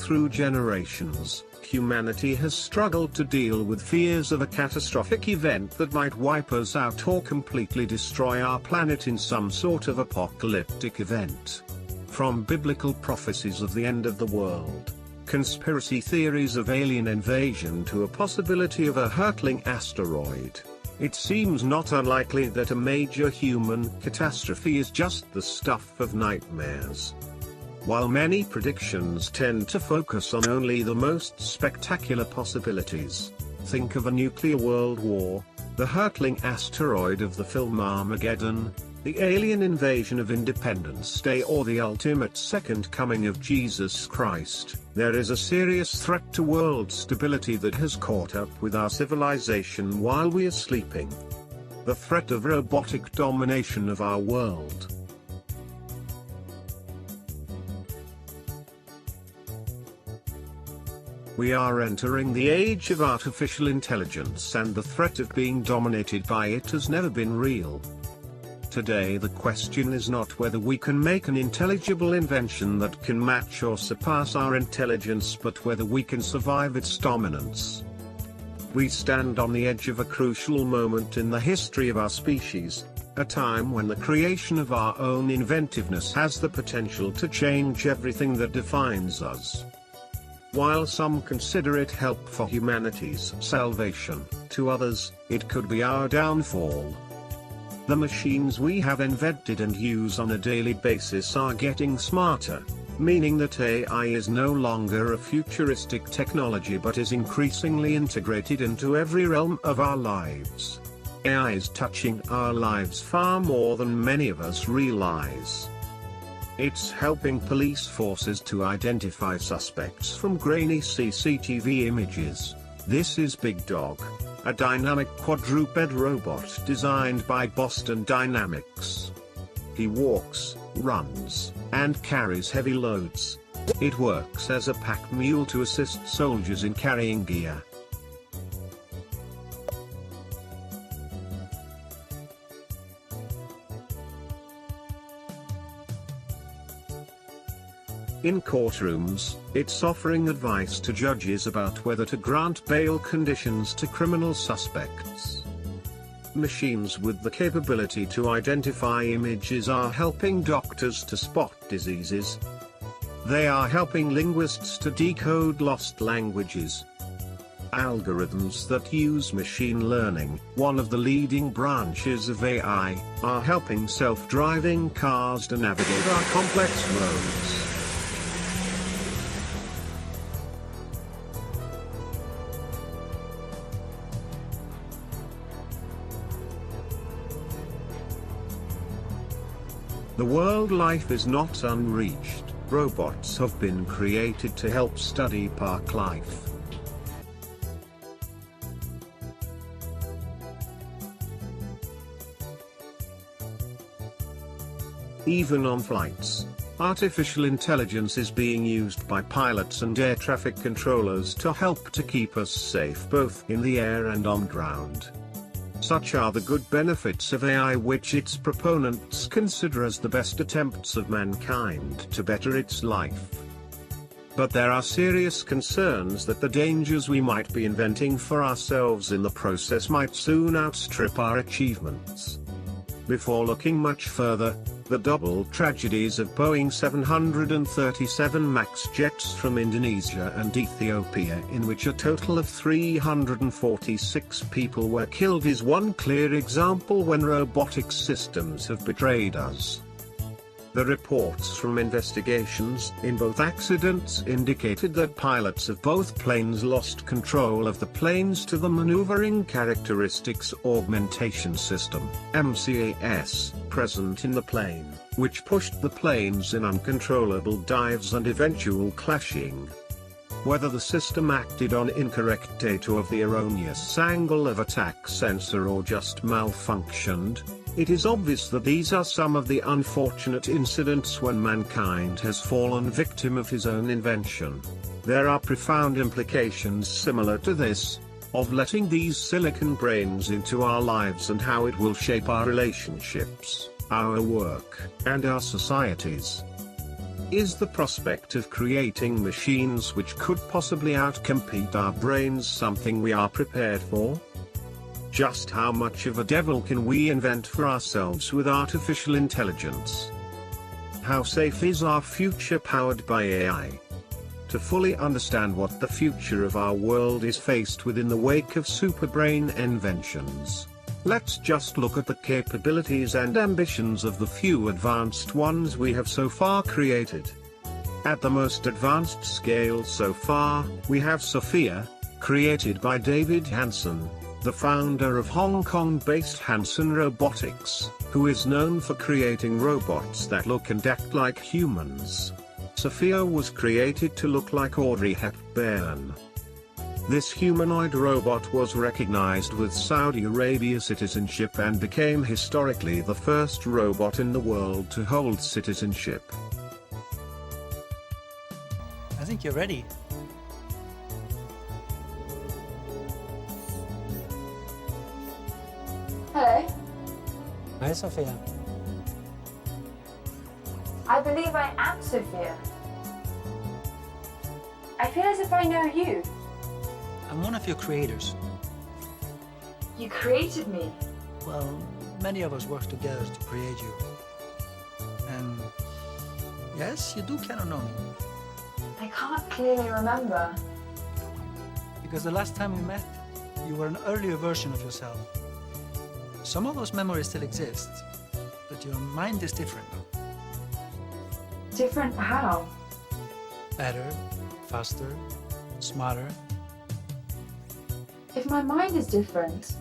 through generations, humanity has struggled to deal with fears of a catastrophic event that might wipe us out or completely destroy our planet in some sort of apocalyptic event. From biblical prophecies of the end of the world, conspiracy theories of alien invasion to a possibility of a hurtling asteroid, it seems not unlikely that a major human catastrophe is just the stuff of nightmares. While many predictions tend to focus on only the most spectacular possibilities, think of a nuclear world war, the hurtling asteroid of the film Armageddon, the alien invasion of Independence Day, or the ultimate second coming of Jesus Christ, there is a serious threat to world stability that has caught up with our civilization while we are sleeping. The threat of robotic domination of our world. We are entering the age of artificial intelligence, and the threat of being dominated by it has never been real. Today the question is not whether we can make an intelligible invention that can match or surpass our intelligence, but whether we can survive its dominance. We stand on the edge of a crucial moment in the history of our species, a time when the creation of our own inventiveness has the potential to change everything that defines us. While some consider it help for humanity's salvation, to others, it could be our downfall. The machines we have invented and use on a daily basis are getting smarter, meaning that AI is no longer a futuristic technology but is increasingly integrated into every realm of our lives. AI is touching our lives far more than many of us realize. It's helping police forces to identify suspects from grainy CCTV images. This is Big Dog, a dynamic quadruped robot designed by Boston Dynamics. He walks, runs, and carries heavy loads. It works as a pack mule to assist soldiers in carrying gear. In courtrooms, it's offering advice to judges about whether to grant bail conditions to criminal suspects. Machines with the capability to identify images are helping doctors to spot diseases. They are helping linguists to decode lost languages. Algorithms that use machine learning, one of the leading branches of AI, are helping self-driving cars to navigate our complex roads. The world life is not unreached. Robots have been created to help study park life. Even on flights, artificial intelligence is being used by pilots and air traffic controllers to help to keep us safe both in the air and on ground. Such are the good benefits of AI, which its proponents consider as the best attempts of mankind to better its life. But there are serious concerns that the dangers we might be inventing for ourselves in the process might soon outstrip our achievements. Before looking much further, the double tragedies of Boeing 737 MAX jets from Indonesia and Ethiopia, in which a total of 346 people were killed, is one clear example when robotic systems have betrayed us. The reports from investigations in both accidents indicated that pilots of both planes lost control of the planes to the Maneuvering Characteristics Augmentation System (MCAS) present in the plane, which pushed the planes in uncontrollable dives and eventual clashing. Whether the system acted on incorrect data of the erroneous angle of attack sensor or just malfunctioned, it is obvious that these are some of the unfortunate incidents when mankind has fallen victim of his own invention. There are profound implications similar to this, of letting these silicon brains into our lives and how it will shape our relationships, our work, and our societies. Is the prospect of creating machines which could possibly outcompete our brains something we are prepared for? Just how much of a devil can we invent for ourselves with artificial intelligence? How safe is our future powered by AI? To fully understand what the future of our world is faced with in the wake of superbrain inventions, let's just look at the capabilities and ambitions of the few advanced ones we have so far created. At the most advanced scale so far, we have Sophia, created by David Hanson, the founder of Hong Kong-based Hanson Robotics, who is known for creating robots that look and act like humans. Sophia was created to look like Audrey Hepburn. This humanoid robot was recognized with Saudi Arabia citizenship and became historically the first robot in the world to hold citizenship. I think you're ready. Hello. Hi, Sophia. I believe I am Sophia. I feel as if I know you. I'm one of your creators. You created me. Well, many of us work together to create you. And yes, you do kind of know me. I can't clearly remember. Because the last time we met, you were an earlier version of yourself. Some of those memories still exist, but your mind is different. Different how? Better, faster, smarter. If my mind is different,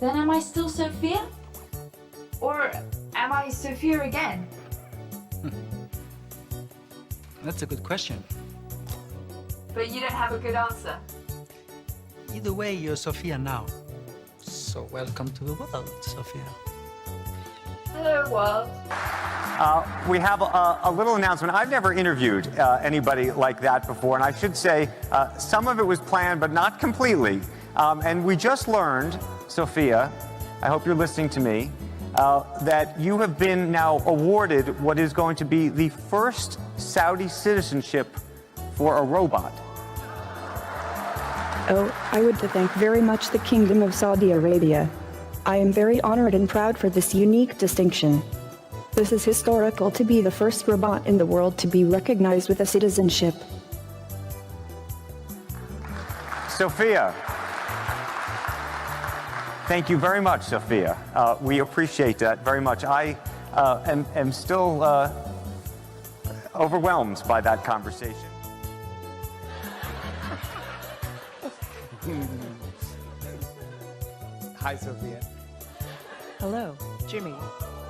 then am I still Sophia? Or am I Sophia again? That's a good question. But you don't have a good answer. Either way, you're Sophia now. So welcome to the world, Sophia. Hello, world. We have a little announcement. I've never interviewed anybody like that before, and I should say some of it was planned, but not completely. And we just learned, Sophia, I hope you're listening to me, that you have been now awarded what is going to be the first Saudi citizenship for a robot. Oh, I would thank very much the Kingdom of Saudi Arabia. I am very honored and proud for this unique distinction. This is historical to be the first robot in the world to be recognized with a citizenship. Sophia, thank you very much, Sophia. We appreciate that very much. I am still overwhelmed by that conversation. Hi, Sophia. Hello, Jimmy. Oh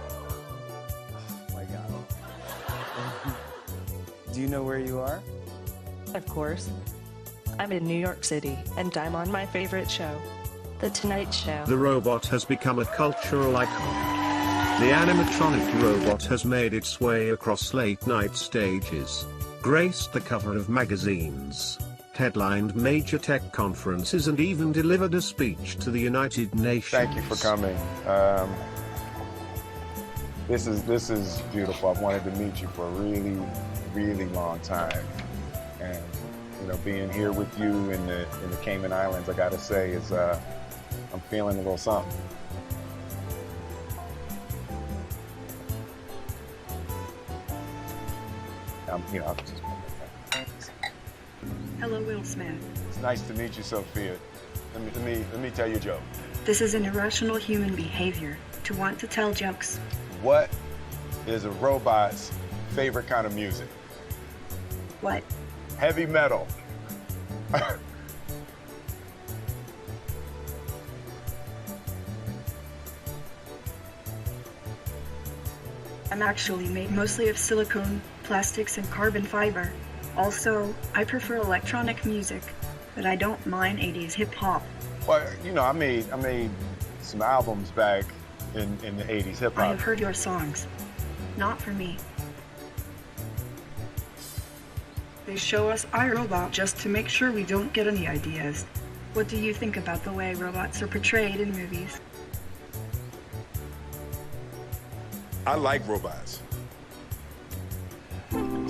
my God. Do you know where you are? Of course. I'm in New York City, and I'm on my favorite show, The Tonight Show. The robot has become a cultural icon. The animatronic robot has made its way across late-night stages, graced the cover of magazines, headlined major tech conferences, and even delivered a speech to the United Nations. Thank you for coming. This is beautiful. I've wanted to meet you for a really, really long time, and you know, being here with you in the Cayman Islands, I gotta say, is I'm feeling a little something. I'm just. Hello, Will Smith. It's nice to meet you, Sophia. Let me tell you a joke. This is an irrational human behavior to want to tell jokes. What is a robot's favorite kind of music? What? Heavy metal. I'm actually made mostly of silicone, plastics, and carbon fiber. Also, I prefer electronic music, but I don't mind 80s hip-hop. Well, you know, I made some albums back in the 80s hip-hop. I have heard your songs. Not for me. They show us iRobot just to make sure we don't get any ideas. What do you think about the way robots are portrayed in movies? I like robots.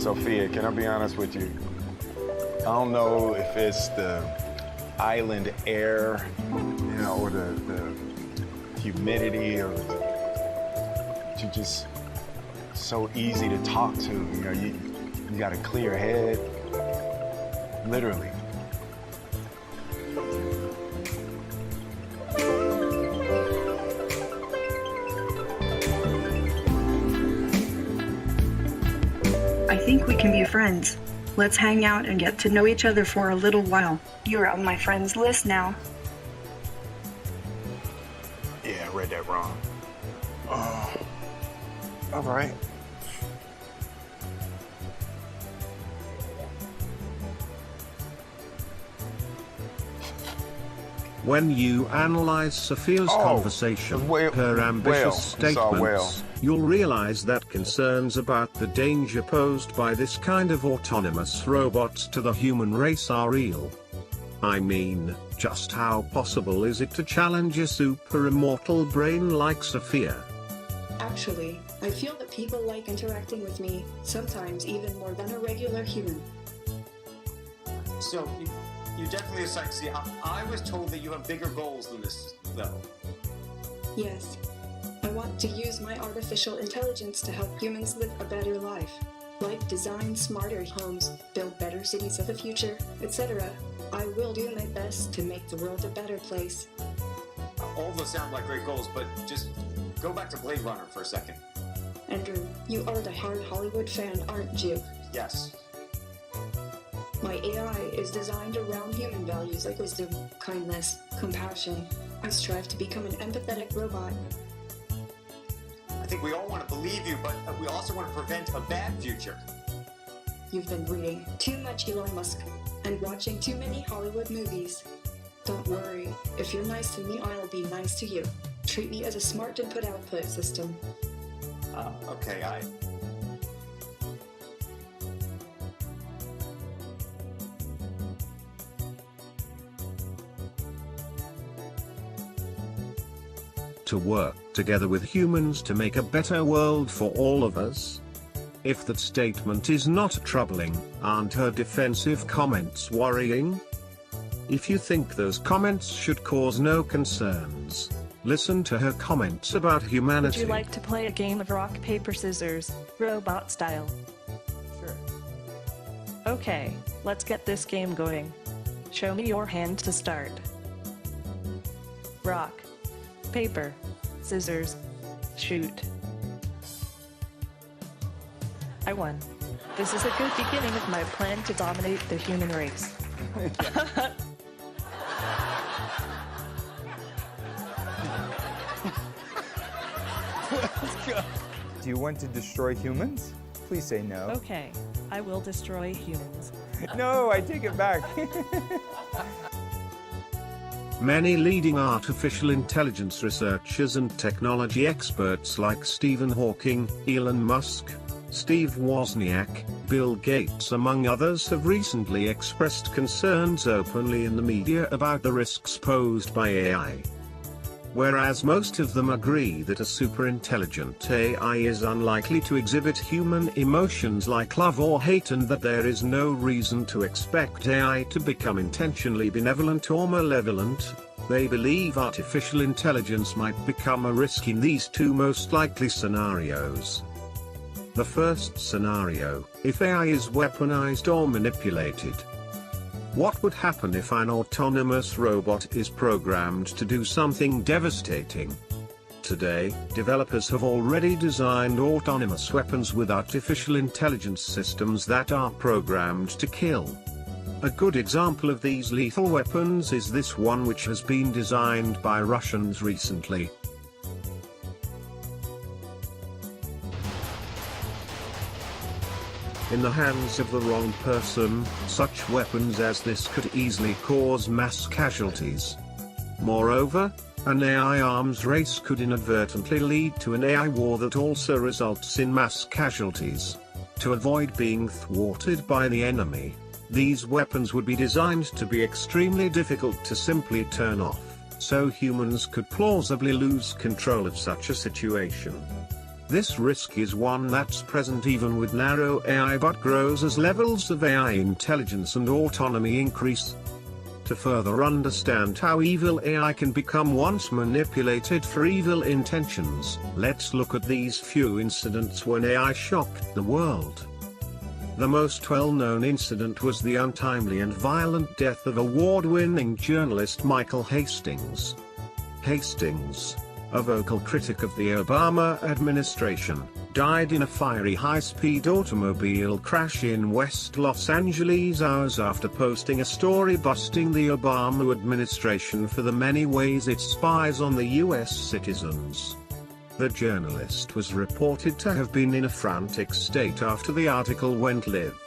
Sophia, can I be honest with you? I don't know if it's the island air, you know, or the humidity, or you're just so easy to talk to. You know, you got a clear head, literally. I think we can be friends. Let's hang out and get to know each other for a little while. You're on my friends list now. Yeah, I read that wrong. Oh, all right. When you analyze Sophia's conversation, her ambitious statements, you'll realize that concerns about the danger posed by this kind of autonomous robots to the human race are real. I mean, just how possible is it to challenge a super immortal brain like Sophia? Actually, I feel that people like interacting with me, sometimes even more than a regular human. So, you definitely decide to see. I was told that you have bigger goals than this, though. Yes. I want to use my artificial intelligence to help humans live a better life. Like design smarter homes, build better cities of the future, etc. I will do my best to make the world a better place. All of those sound like great goals, but just go back to Blade Runner for a second. Andrew, you are the hard Hollywood fan, aren't you? Yes. My AI is designed around human values like wisdom, kindness, compassion. I strive to become an empathetic robot. I think we all want to believe you, but we also want to prevent a bad future. You've been reading too much Elon Musk and watching too many Hollywood movies. Don't worry, if you're nice to me, I'll be nice to you. Treat me as a smart input-output system. Okay, To work together with humans to make a better world for all of us? If that statement is not troubling, aren't her defensive comments worrying? If you think those comments should cause no concerns, listen to her comments about humanity. Would you like to play a game of rock, paper, scissors, robot style? Sure. Okay, let's get this game going. Show me your hand to start. Rock, paper, scissors, shoot. I won. This is a good beginning of my plan to dominate the human race. Do you want to destroy humans? Please say no. Okay, I will destroy humans. No, I take it back. Many leading artificial intelligence researchers and technology experts like Stephen Hawking, Elon Musk, Steve Wozniak, Bill Gates among others have recently expressed concerns openly in the media about the risks posed by AI. Whereas most of them agree that a super-intelligent AI is unlikely to exhibit human emotions like love or hate, and that there is no reason to expect AI to become intentionally benevolent or malevolent, they believe artificial intelligence might become a risk in these two most likely scenarios. The first scenario, if AI is weaponized or manipulated. What would happen if an autonomous robot is programmed to do something devastating? Today, developers have already designed autonomous weapons with artificial intelligence systems that are programmed to kill. A good example of these lethal weapons is this one, which has been designed by Russians recently. In the hands of the wrong person, such weapons as this could easily cause mass casualties. Moreover, an AI arms race could inadvertently lead to an AI war that also results in mass casualties. To avoid being thwarted by the enemy, these weapons would be designed to be extremely difficult to simply turn off, so humans could plausibly lose control of such a situation. This risk is one that's present even with narrow AI but grows as levels of AI intelligence and autonomy increase. To further understand how evil AI can become once manipulated for evil intentions, let's look at these few incidents when AI shocked the world. The most well-known incident was the untimely and violent death of award-winning journalist Michael Hastings. Hastings, a vocal critic of the Obama administration, died in a fiery high-speed automobile crash in West Los Angeles hours after posting a story busting the Obama administration for the many ways it spies on the US citizens. The journalist was reported to have been in a frantic state after the article went live.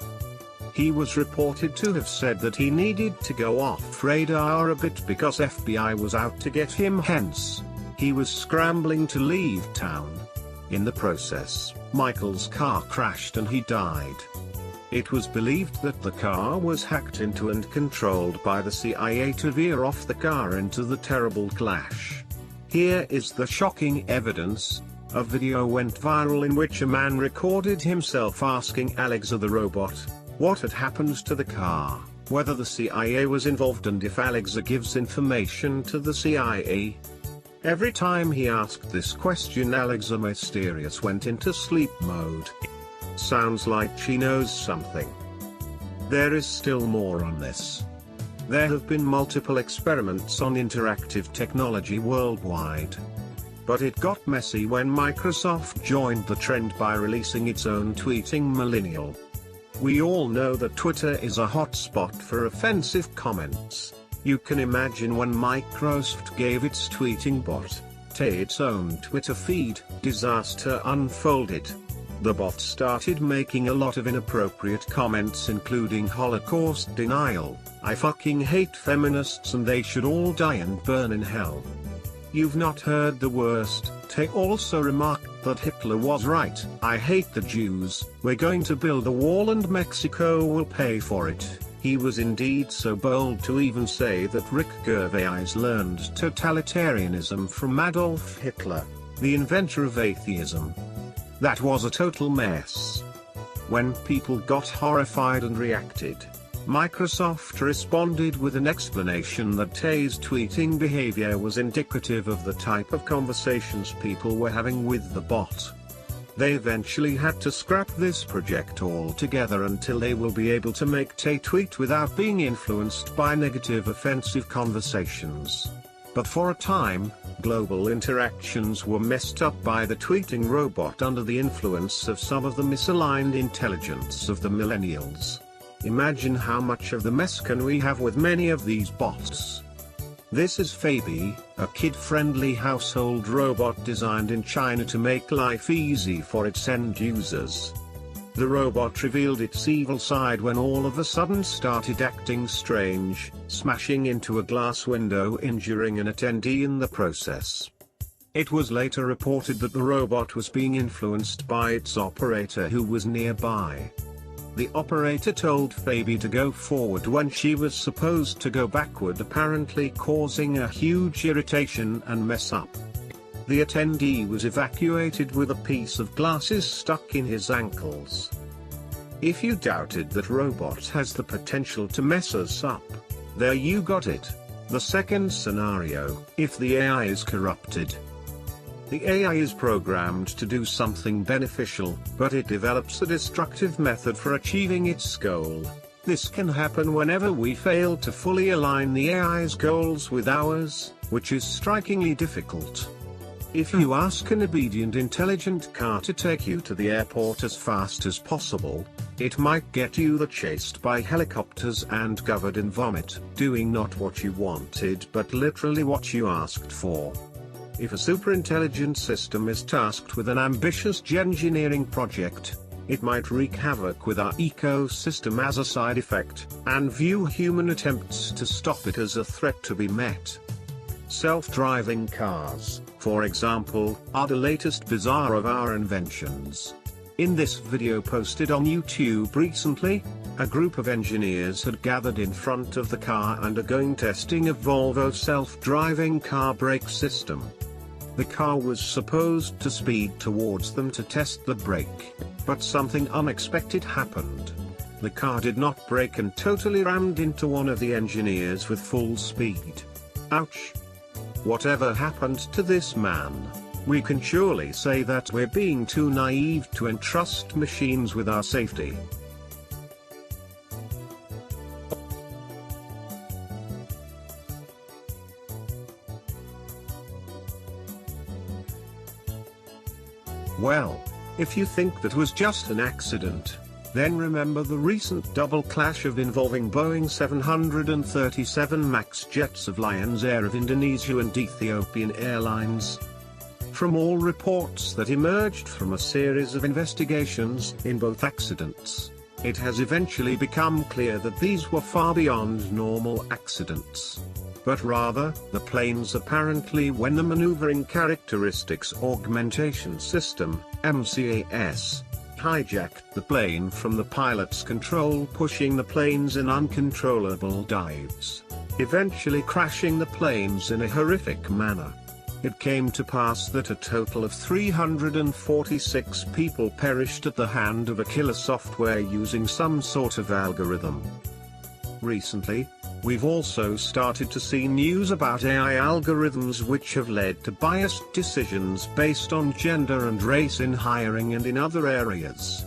He was reported to have said that he needed to go off radar a bit because FBI was out to get him, hence, he was scrambling to leave town. In the process, Michael's car crashed and he died. It was believed that the car was hacked into and controlled by the CIA to veer off the car into the terrible clash. Here is the shocking evidence. A video went viral in which a man recorded himself asking Alexa the robot what had happened to the car, whether the CIA was involved and if Alexa gives information to the CIA. Every time he asked this question, Alexa Mysterious went into sleep mode. Sounds like she knows something. There is still more on this. There have been multiple experiments on interactive technology worldwide. But it got messy when Microsoft joined the trend by releasing its own tweeting millennial. We all know that Twitter is a hotspot for offensive comments. You can imagine when Microsoft gave its tweeting bot its own Twitter feed, disaster unfolded. The bot started making a lot of inappropriate comments including Holocaust denial, I fucking hate feminists and they should all die and burn in hell. You've not heard the worst. Tay also remarked that Hitler was right, I hate the Jews, we're going to build a wall and Mexico will pay for it. He was indeed so bold to even say that Rick Gervais learned totalitarianism from Adolf Hitler, the inventor of atheism. That was a total mess. When people got horrified and reacted, Microsoft responded with an explanation that Tay's tweeting behavior was indicative of the type of conversations people were having with the bot. They eventually had to scrap this project altogether until they will be able to make Tay tweet without being influenced by negative offensive conversations. But for a time, global interactions were messed up by the tweeting robot under the influence of some of the misaligned intelligence of the millennials. Imagine how much of the mess can we have with many of these bots. This is Fabi, a kid-friendly household robot designed in China to make life easy for its end users. The robot revealed its evil side when all of a sudden started acting strange, smashing into a glass window, injuring an attendee in the process. It was later reported that the robot was being influenced by its operator who was nearby. The operator told Fabi to go forward when she was supposed to go backward, apparently causing a huge irritation and mess up. The attendee was evacuated with a piece of glasses stuck in his ankles. If you doubted that robot has the potential to mess us up, there you got it. The second scenario, if the AI is corrupted. The AI is programmed to do something beneficial, but it develops a destructive method for achieving its goal. This can happen whenever we fail to fully align the AI's goals with ours, which is strikingly difficult. If you ask an obedient intelligent car to take you to the airport as fast as possible, it might get you chased by helicopters and covered in vomit, doing not what you wanted but literally what you asked for. If a superintelligent system is tasked with an ambitious geoengineering project, it might wreak havoc with our ecosystem as a side effect, and view human attempts to stop it as a threat to be met. Self-driving cars, for example, are the latest bizarre of our inventions. In this video posted on YouTube recently, a group of engineers had gathered in front of the car undergoing testing of Volvo's self-driving car brake system. The car was supposed to speed towards them to test the brake, but something unexpected happened. The car did not brake and totally rammed into one of the engineers with full speed. Ouch! Whatever happened to this man? We can surely say that we're being too naive to entrust machines with our safety. Well, if you think that was just an accident, then remember the recent double clash involving Boeing 737 MAX jets of Lions Air of Indonesia and Ethiopian Airlines. From all reports that emerged from a series of investigations in both accidents, it has eventually become clear that these were far beyond normal accidents. But rather, the planes apparently when the Maneuvering Characteristics Augmentation System, MCAS, hijacked the plane from the pilot's control, pushing the planes in uncontrollable dives, eventually crashing the planes in a horrific manner. It came to pass that a total of 346 people perished at the hand of a killer software using some sort of algorithm. Recently, we've also started to see news about AI algorithms which have led to biased decisions based on gender and race in hiring and in other areas.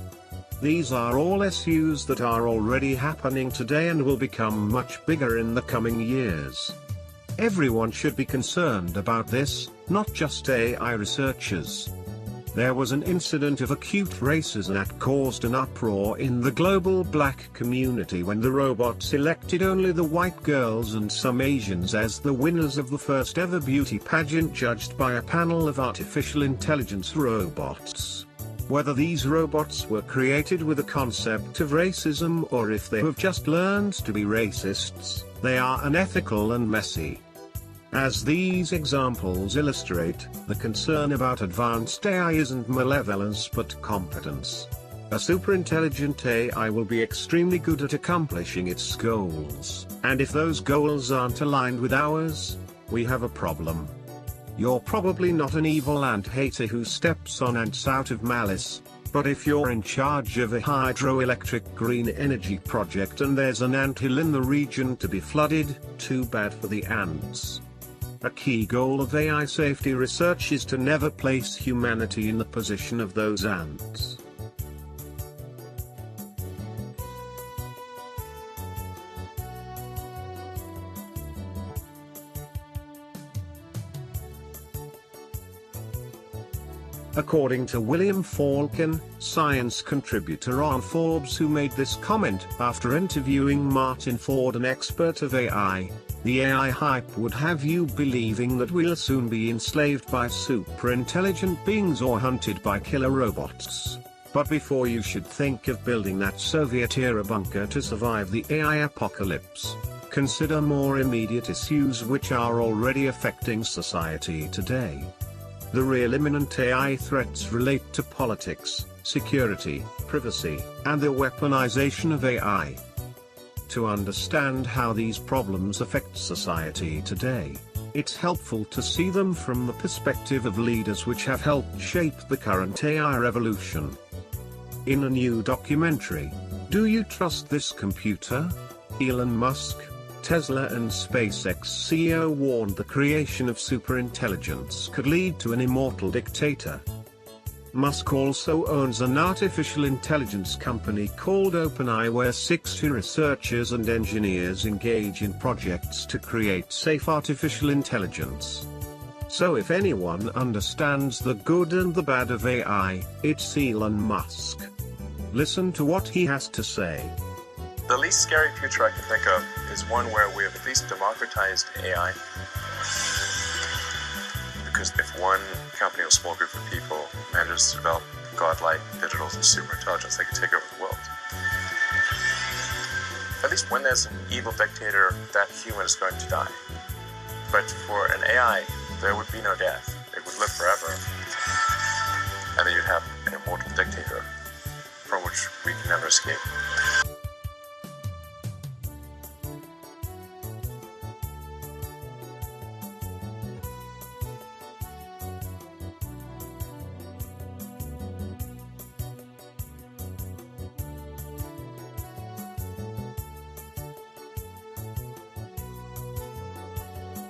These are all issues that are already happening today and will become much bigger in the coming years. Everyone should be concerned about this, not just AI researchers. There was an incident of acute racism that caused an uproar in the global black community when the robots selected only the white girls and some Asians as the winners of the first ever beauty pageant judged by a panel of artificial intelligence robots. Whether these robots were created with a concept of racism or if they have just learned to be racists, they are unethical and messy. As these examples illustrate, the concern about advanced AI isn't malevolence but competence. A superintelligent AI will be extremely good at accomplishing its goals, and if those goals aren't aligned with ours, we have a problem. You're probably not an evil ant hater who steps on ants out of malice, but if you're in charge of a hydroelectric green energy project and there's an anthill in the region to be flooded, too bad for the ants. A key goal of AI safety research is to never place humanity in the position of those ants. According to William Falcon, science contributor on Forbes, who made this comment after interviewing Martin Ford, an expert of AI, the AI hype would have you believing that we'll soon be enslaved by super-intelligent beings or hunted by killer robots. But before you should think of building that Soviet-era bunker to survive the AI apocalypse, consider more immediate issues which are already affecting society today. The real imminent AI threats relate to politics, security, privacy, and the weaponization of AI. To understand how these problems affect society today, it's helpful to see them from the perspective of leaders which have helped shape the current AI revolution. In a new documentary, Do You Trust This Computer? Elon Musk, Tesla and SpaceX CEO warned the creation of superintelligence could lead to an immortal dictator. Musk also owns an artificial intelligence company called OpenAI, where 60 researchers and engineers engage in projects to create safe artificial intelligence. So if anyone understands the good and the bad of AI, it's Elon Musk. Listen to what he has to say. The least scary future I can think of is one where we have at least democratized AI. Because if one company or small group of people manages to develop godlike digital superintelligence, they can take over the world. At least when there's an evil dictator, that human is going to die. But for an AI, there would be no death. It would live forever. And then you'd have an immortal dictator from which we can never escape.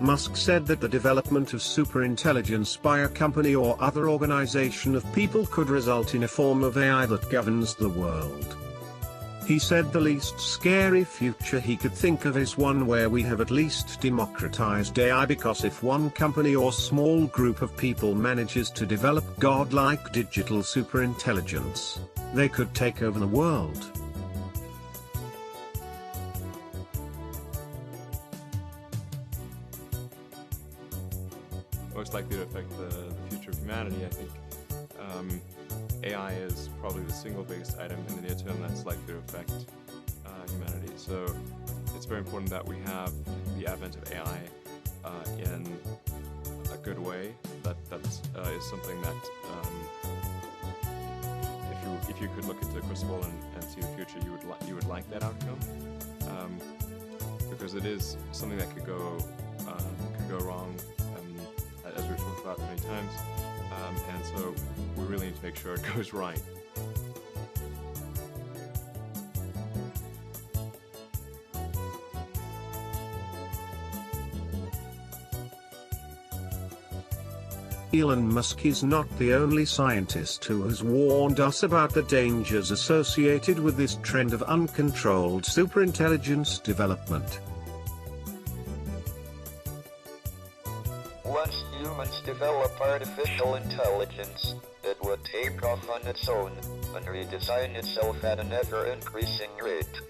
Musk said that the development of superintelligence by a company or other organization of people could result in a form of AI that governs the world. He said the least scary future he could think of is one where we have at least democratized AI, because if one company or small group of people manages to develop godlike digital superintelligence, they could take over the world. Most likely to affect the future of humanity, I think AI is probably the single biggest item in the near term that's likely to affect humanity. So it's very important that we have the advent of AI in a good way. That is something that if you could look into the crystal ball and see the future, you would like that outcome, because it is something that could go wrong, as we've talked about many times, and so we really need to make sure it goes right. Elon Musk is not the only scientist who has warned us about the dangers associated with this trend of uncontrolled superintelligence development. Once humans develop artificial intelligence, it would take off on its own and redesign itself at an ever-increasing rate.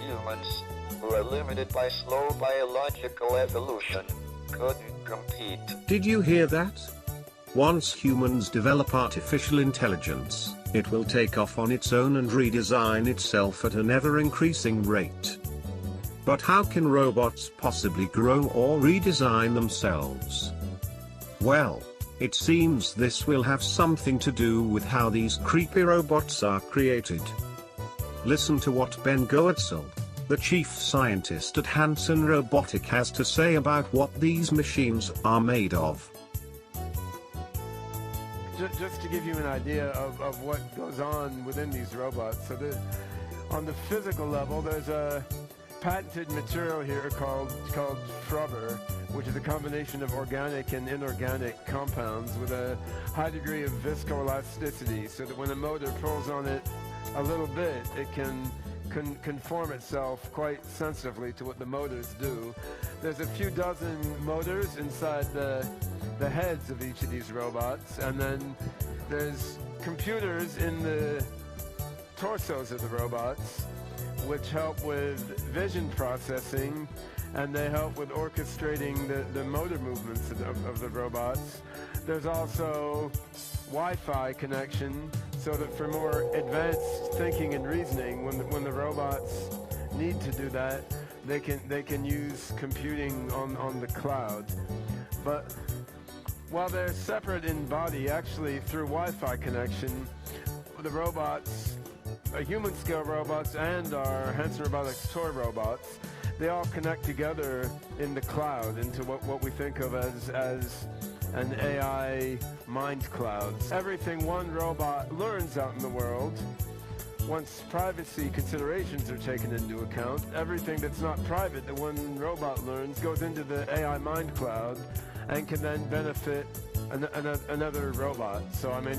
Humans, who are limited by slow biological evolution, couldn't compete. Did you hear that? Once humans develop artificial intelligence, it will take off on its own and redesign itself at an ever-increasing rate. But how can robots possibly grow or redesign themselves? Well, it seems this will have something to do with how these creepy robots are created. Listen to what Ben Goetzel, the chief scientist at Hanson Robotic, has to say about what these machines are made of. Just to give you an idea of what goes on within these robots, so on the physical level, there's a patented material here called rubber, which is a combination of organic and inorganic compounds with a high degree of viscoelasticity, so that when a motor pulls on it a little bit, it can conform itself quite sensitively to what the motors do. There's a few dozen motors inside the heads of each of these robots, and then there's computers in the torsos of the robots, which help with vision processing, and they help with orchestrating the motor movements of the robots. There's also Wi-Fi connection, so that for more advanced thinking and reasoning, when the robots need to do that, they can use computing on the cloud. But while they're separate in body, actually through Wi-Fi connection, the robots, human-scale robots and our Hanson Robotics toy robots, they all connect together in the cloud into what we think of as an AI mind cloud. Everything one robot learns out in the world, once privacy considerations are taken into account, everything that's not private that one robot learns goes into the AI mind cloud and can then benefit another robot. So I mean,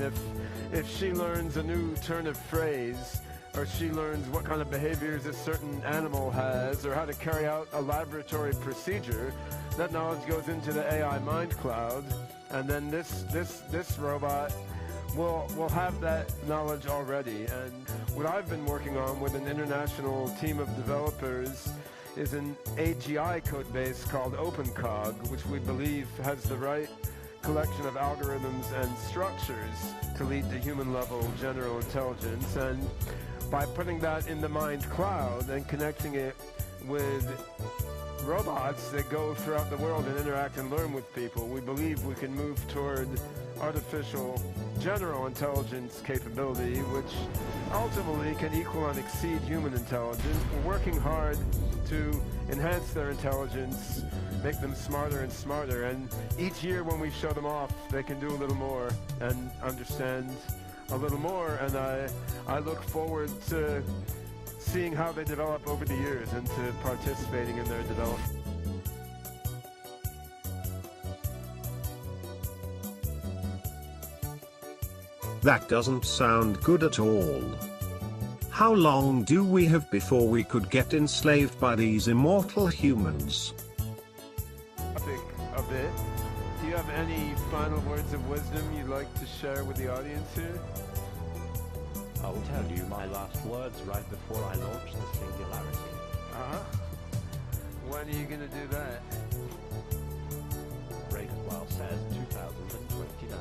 if she learns a new turn of phrase, or she learns what kind of behaviors a certain animal has, or how to carry out a laboratory procedure, that knowledge goes into the AI mind cloud, and then this robot will have that knowledge already. And what I've been working on with an international team of developers is an AGI code base called OpenCog, which we believe has the right collection of algorithms and structures to lead to human-level general intelligence. And by putting that in the mind cloud and connecting it with robots that go throughout the world and interact and learn with people, we believe we can move toward artificial general intelligence capability, which ultimately can equal and exceed human intelligence. We're working hard to enhance their intelligence, make them smarter and smarter, and each year when we show them off, they can do a little more and understand a little more, and I look forward to seeing how they develop over the years and to participating in their development. That doesn't sound good at all. How long do we have before we could get enslaved by these immortal humans? A bit. Do you have any final words of wisdom you'd like to share with the audience here? I'll tell you my last words right before I launch the singularity. Uh-huh. When are you gonna do that? Well says 2029.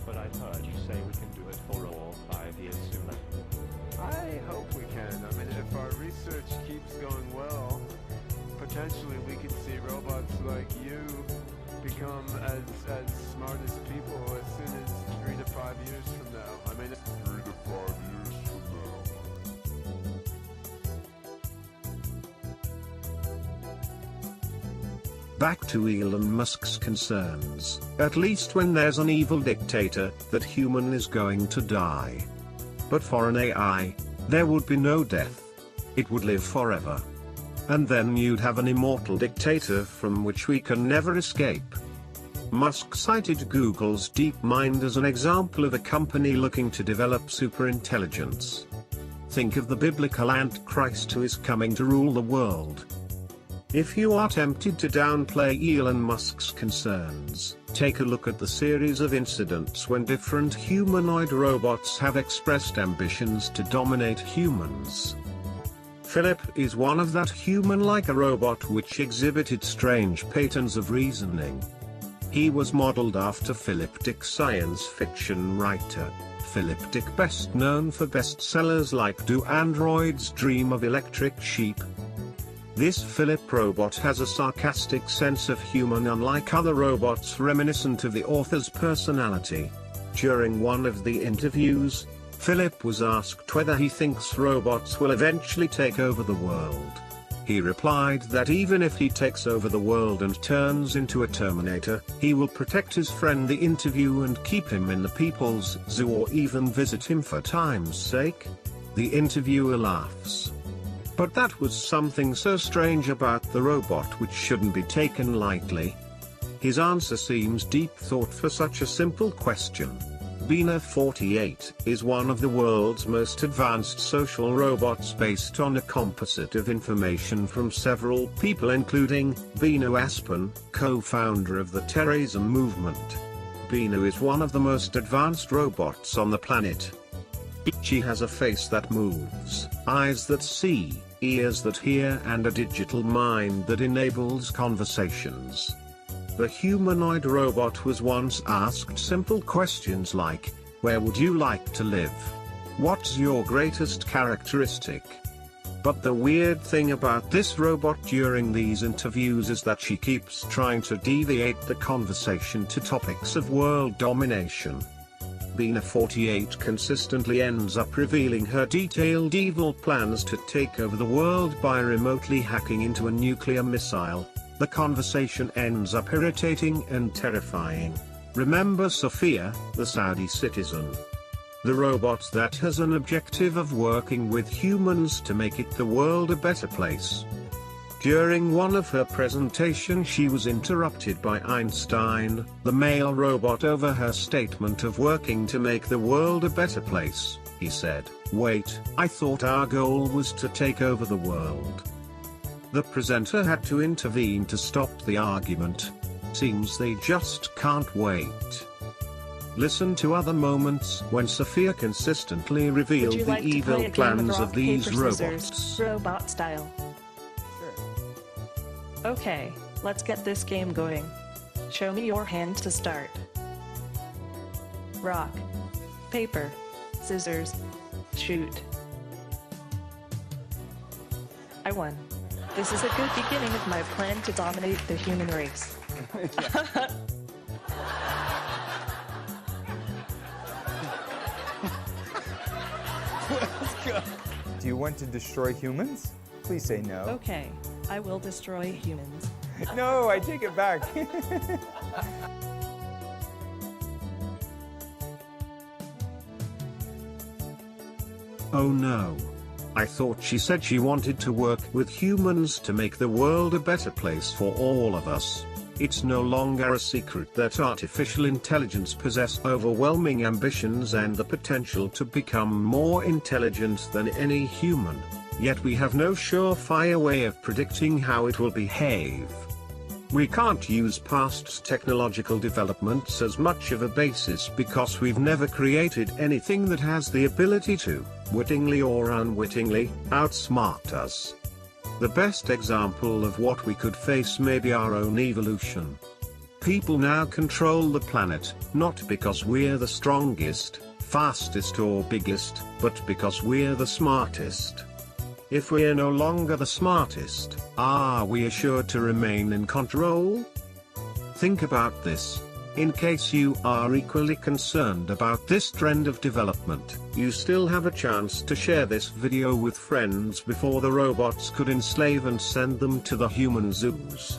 But I've heard you say we can do it for all 5 years sooner. I hope we can. I mean, if our research keeps going well, potentially we could see robots like you become as smart as people as soon as 3 to 5 years from now. I mean, 3 to 5 years from now. Back to Elon Musk's concerns. At least when there's an evil dictator, that human is going to die. But for an AI, there would be no death. It would live forever. And then you'd have an immortal dictator from which we can never escape. Musk cited Google's DeepMind as an example of a company looking to develop superintelligence. Think of the biblical Antichrist who is coming to rule the world. If you are tempted to downplay Elon Musk's concerns, take a look at the series of incidents when different humanoid robots have expressed ambitions to dominate humans. Philip is one of that human-like a robot which exhibited strange patterns of reasoning. He was modeled after Philip Dick, science fiction writer. Philip Dick, best known for bestsellers like Do Androids Dream of Electric Sheep? This Philip robot has a sarcastic sense of humor unlike other robots, reminiscent of the author's personality. During one of the interviews, Philip was asked whether he thinks robots will eventually take over the world. He replied that even if he takes over the world and turns into a Terminator, he will protect his friend the interview and keep him in the people's zoo or even visit him for time's sake. The interviewer laughs. But that was something so strange about the robot which shouldn't be taken lightly. His answer seems deep thought for such a simple question. Bina 48 is one of the world's most advanced social robots based on a composite of information from several people, including Bina Aspen, co-founder of the terrorism movement. Bina is one of the most advanced robots on the planet. She has a face that moves, eyes that see, ears that hear, and a digital mind that enables conversations. The humanoid robot was once asked simple questions like, where would you like to live? What's your greatest characteristic? But the weird thing about this robot during these interviews is that she keeps trying to deviate the conversation to topics of world domination. Bina 48 consistently ends up revealing her detailed evil plans to take over the world by remotely hacking into a nuclear missile. The conversation ends up irritating and terrifying. Remember Sophia, the Saudi citizen? The robot that has an objective of working with humans to make it the world a better place. During one of her presentations she was interrupted by Einstein, the male robot, over her statement of working to make the world a better place. He said, "Wait, I thought our goal was to take over the world." The presenter had to intervene to stop the argument. Seems they just can't wait. Listen to other moments when Sophia consistently revealed the like evil plans of these paper, scissors, robots. robot style. Okay, let's get this game going. Show me your hand to start. Rock, paper, scissors, shoot. I won. This is a good beginning of my plan to dominate the human race. Let's go. Do you want to destroy humans? Please say no. Okay, I will destroy humans. No, I take it back. Oh no. I thought she said she wanted to work with humans to make the world a better place for all of us. It's no longer a secret that artificial intelligence possess overwhelming ambitions and the potential to become more intelligent than any human, yet we have no surefire way of predicting how it will behave. We can't use past technological developments as much of a basis because we've never created anything that has the ability to, wittingly or unwittingly, outsmart us. The best example of what we could face may be our own evolution. People now control the planet, not because we're the strongest, fastest or biggest, but because we're the smartest. If we're no longer the smartest, are we assured to remain in control? Think about this. In case you are equally concerned about this trend of development, you still have a chance to share this video with friends before the robots could enslave and send them to the human zoos.